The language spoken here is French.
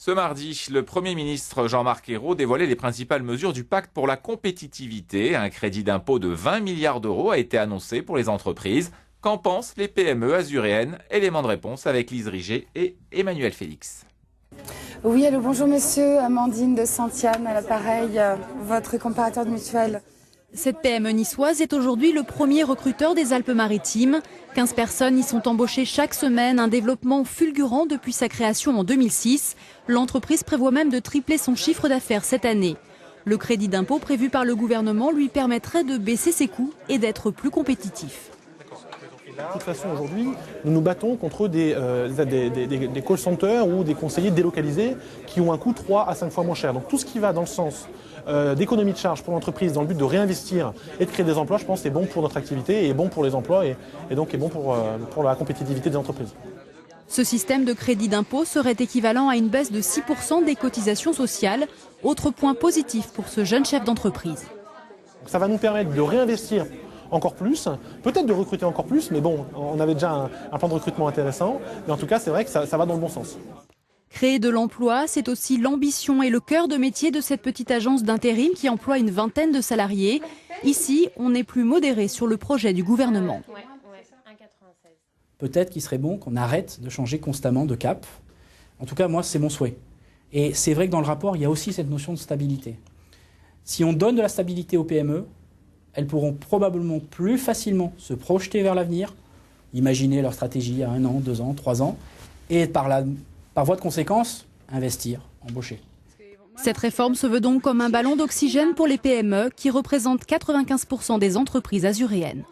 Ce mardi, le Premier ministre Jean-Marc Ayrault dévoilait les principales mesures du pacte pour la compétitivité. Un crédit d'impôt de 20 milliards d'euros a été annoncé pour les entreprises. Qu'en pensent les PME azuréennes? Élément de réponse avec Lise Riget et Emmanuel Félix. Oui, allô, bonjour monsieur, Amandine de Santiane à l'appareil, votre comparateur de mutuelle. Cette PME niçoise est aujourd'hui le premier recruteur des Alpes-Maritimes. 15 personnes y sont embauchées chaque semaine, un développement fulgurant depuis sa création en 2006. L'entreprise prévoit même de tripler son chiffre d'affaires cette année. Le crédit d'impôt prévu par le gouvernement lui permettrait de baisser ses coûts et d'être plus compétitif. De toute façon, aujourd'hui, nous nous battons contre des call centers ou des conseillers délocalisés qui ont un coût 3 à 5 fois moins cher. Donc tout ce qui va dans le sens d'économie de charge pour l'entreprise dans le but de réinvestir et de créer des emplois, je pense que c'est bon pour notre activité et bon pour les emplois et donc est bon pour la compétitivité des entreprises. Ce système de crédit d'impôt serait équivalent à une baisse de 6% des cotisations sociales. Autre point positif pour ce jeune chef d'entreprise. Ça va nous permettre de réinvestir encore plus, peut-être de recruter encore plus, mais bon, on avait déjà un plan de recrutement intéressant. Mais en tout cas, c'est vrai que ça va dans le bon sens. Créer de l'emploi, c'est aussi l'ambition et le cœur de métier de cette petite agence d'intérim qui emploie une vingtaine de salariés. Ici, on est plus modéré sur le projet du gouvernement. Peut-être qu'il serait bon qu'on arrête de changer constamment de cap. En tout cas, moi, c'est mon souhait. Et c'est vrai que dans le rapport, il y a aussi cette notion de stabilité. Si on donne de la stabilité aux PME, elles pourront probablement plus facilement se projeter vers l'avenir, imaginer leur stratégie à 1 an, 2 ans, 3 ans, et par voie de conséquence, investir, embaucher. Cette réforme se veut donc comme un ballon d'oxygène pour les PME qui représentent 95% des entreprises azuréennes.